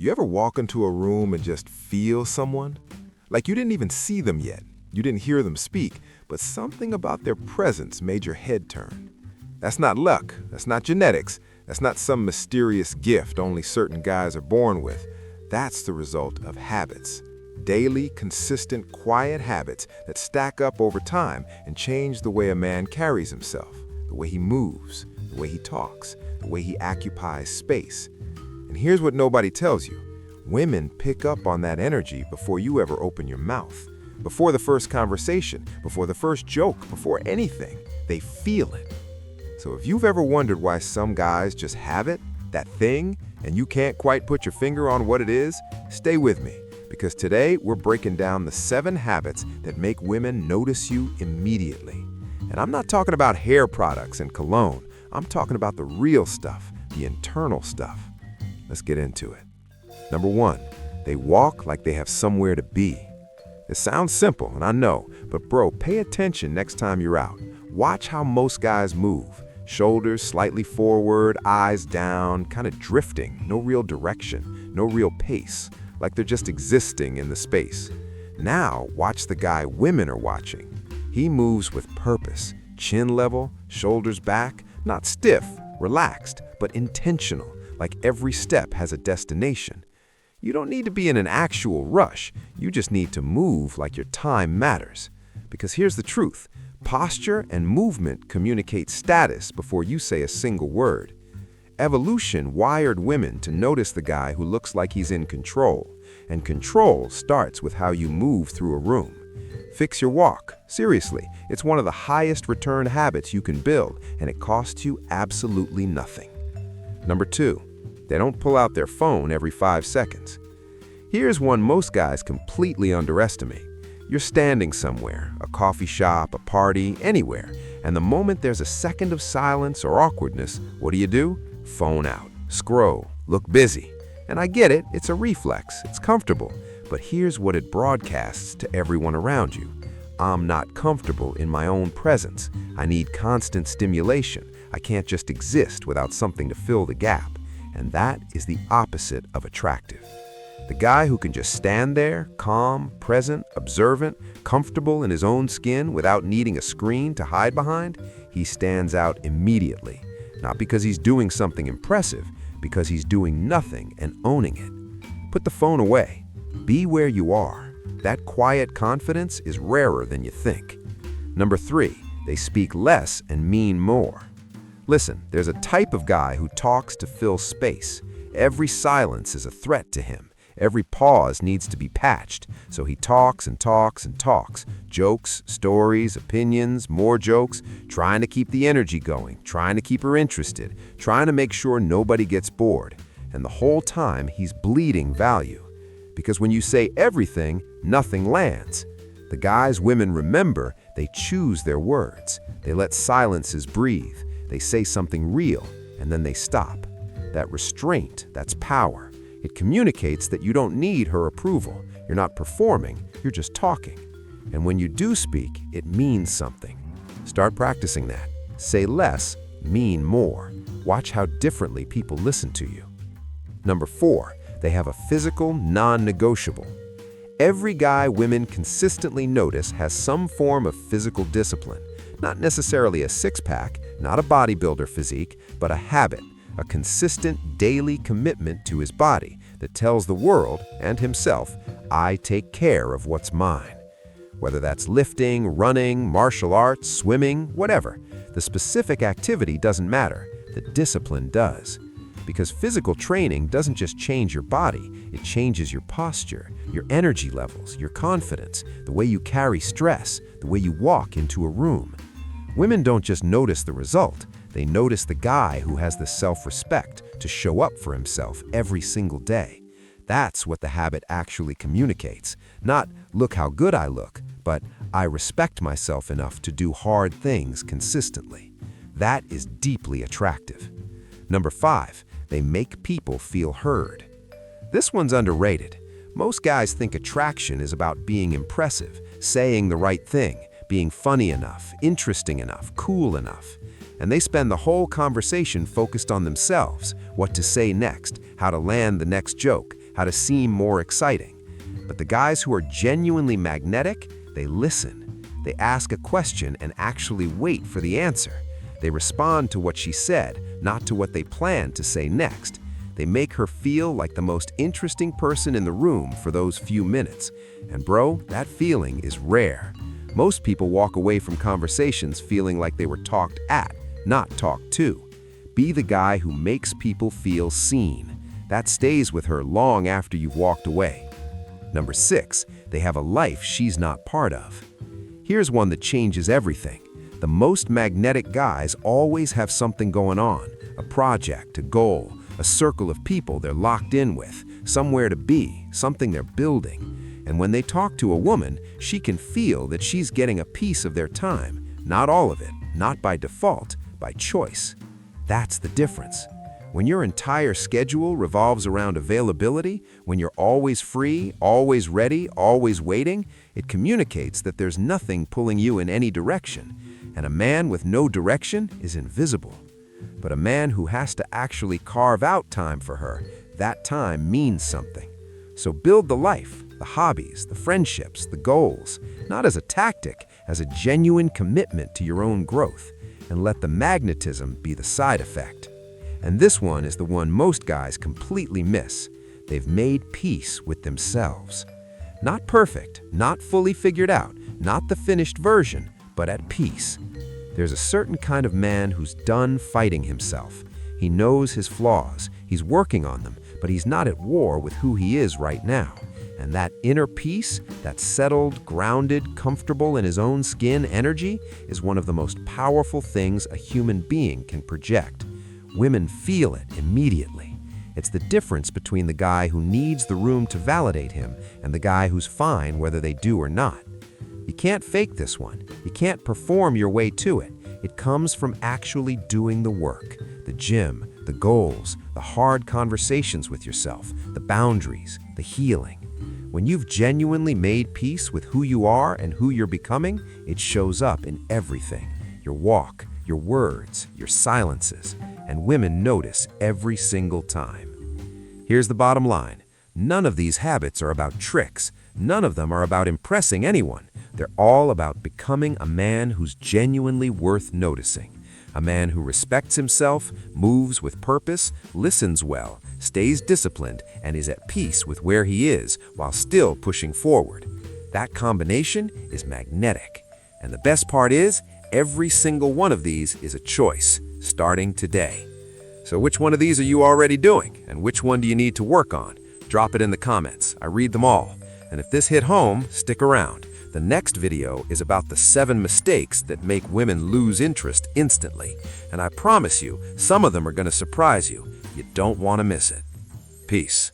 You ever walk into a room and just feel someone? Like you didn't even see them yet. You didn't hear them speak, but something about their presence made your head turn. That's not luck. That's not genetics. That's not some mysterious gift only certain guys are born with. That's the result of habits. Daily, consistent, quiet habits that stack up over time and change the way a man carries himself, the way he moves, the way he talks, the way he occupies space. And here's what nobody tells you. Women pick up on that energy before you ever open your mouth. Before the first conversation, before the first joke, before anything. They feel it. So if you've ever wondered why some guys just have it, that thing, and you can't quite put your finger on what it is, stay with me. Because today we're breaking down the 7 habits that make women notice you immediately. And I'm not talking about hair products and cologne. I'm talking about the real stuff, the internal stuff. Let's get into it. Number 1, they walk like they have somewhere to be. It sounds simple, and I know, but bro, pay attention next time you're out. Watch how most guys move. Shoulders slightly forward, eyes down, kind of drifting. No real direction, no real pace, like they're just existing in the space. Now, watch the guy women are watching. He moves with purpose, chin level, shoulders back, not stiff, relaxed, but intentional, like every step has a destination. You don't need to be in an actual rush. You just need to move like your time matters. Because here's the truth. Posture and movement communicate status before you say a single word. Evolution wired women to notice the guy who looks like he's in control. And control starts with how you move through a room. Fix your walk. Seriously, it's one of the highest return habits you can build, and it costs you absolutely nothing. Number 2, they don't pull out their phone every 5 seconds. Here's one most guys completely underestimate. You're standing somewhere, a coffee shop, a party, anywhere, and the moment there's a second of silence or awkwardness, what do? Phone out, scroll, look busy. And I get it, it's a reflex, it's comfortable, but here's what it broadcasts to everyone around you. I'm not comfortable in my own presence. I need constant stimulation. I can't just exist without something to fill the gap. And that is the opposite of attractive. The guy who can just stand there, calm, present, observant, comfortable in his own skin without needing a screen to hide behind, he stands out immediately. Not because he's doing something impressive, because he's doing nothing and owning it. Put the phone away. Be where you are. That quiet confidence is rarer than you think. Number 3, they speak less and mean more. Listen, there's a type of guy who talks to fill space. Every silence is a threat to him. Every pause needs to be patched, so he talks and talks and talks. Jokes, stories, opinions, more jokes, trying to keep the energy going, trying to keep her interested, trying to make sure nobody gets bored. And the whole time, he's bleeding value. Because when you say everything, nothing lands. The guys women remember, they choose their words. They let silences breathe. They say something real, and then they stop. That restraint, that's power. It communicates that you don't need her approval. You're not performing, you're just talking. And when you do speak, it means something. Start practicing that. Say less, mean more. Watch how differently people listen to you. Number 4, they have a physical non-negotiable. Every guy women consistently notice has some form of physical discipline. Not necessarily a six-pack, not a bodybuilder physique, but a habit. A consistent daily commitment to his body that tells the world and himself, I take care of what's mine. Whether that's lifting, running, martial arts, swimming, whatever, the specific activity doesn't matter. The discipline does. Because physical training doesn't just change your body, it changes your posture, your energy levels, your confidence, the way you carry stress, the way you walk into a room. Women don't just notice the result. They notice the guy who has the self-respect to show up for himself every single day. That's what the habit actually communicates. Not, look how good I look, but I respect myself enough to do hard things consistently. That is deeply attractive. Number 5, they make people feel heard. This one's underrated. Most guys think attraction is about being impressive, saying the right thing, being funny enough, interesting enough, cool enough. And they spend the whole conversation focused on themselves, what to say next, how to land the next joke, how to seem more exciting. But the guys who are genuinely magnetic, they listen. They ask a question and actually wait for the answer. They respond to what she said, not to what they planned to say next. They make her feel like the most interesting person in the room for those few minutes. And bro, that feeling is rare. Most people walk away from conversations feeling like they were talked at, not talked to. Be the guy who makes people feel seen. That stays with her long after you've walked away. Number 6, they have a life she's not part of. Here's one that changes everything. The most magnetic guys always have something going on, a project, a goal, a circle of people they're locked in with, somewhere to be, something they're building. And when they talk to a woman, she can feel that she's getting a piece of their time, not all of it, not by default, by choice. That's the difference. When your entire schedule revolves around availability, when you're always free, always ready, always waiting, it communicates that there's nothing pulling you in any direction. And a man with no direction is invisible. But a man who has to actually carve out time for her, that time means something. So build the life, the hobbies, the friendships, the goals, not as a tactic, as a genuine commitment to your own growth, and let the magnetism be the side effect. And this one is the one most guys completely miss. They've made peace with themselves. Not perfect, not fully figured out, not the finished version, but at peace. There's a certain kind of man who's done fighting himself. He knows his flaws, he's working on them, but he's not at war with who he is right now. And that inner peace, that settled, grounded, comfortable in his own skin energy, is one of the most powerful things a human being can project. Women feel it immediately. It's the difference between the guy who needs the room to validate him and the guy who's fine whether they do or not. You can't fake this one. You can't perform your way to it. It comes from actually doing the work, the gym, the goals, the hard conversations with yourself, the boundaries, the healing. When you've genuinely made peace with who you are and who you're becoming, it shows up in everything. Your walk, your words, your silences, and women notice every single time. Here's the bottom line. None of these habits are about tricks. None of them are about impressing anyone. They're all about becoming a man who's genuinely worth noticing. A man who respects himself, moves with purpose, listens well, stays disciplined, and is at peace with where he is while still pushing forward. That combination is magnetic. And the best part is, every single one of these is a choice, starting today. So which one of these are you already doing? And which one do you need to work on? Drop it in the comments. I read them all. And if this hit home, stick around. The next video is about the 7 mistakes that make women lose interest instantly. And I promise you, some of them are going to surprise you. You don't want to miss it. Peace.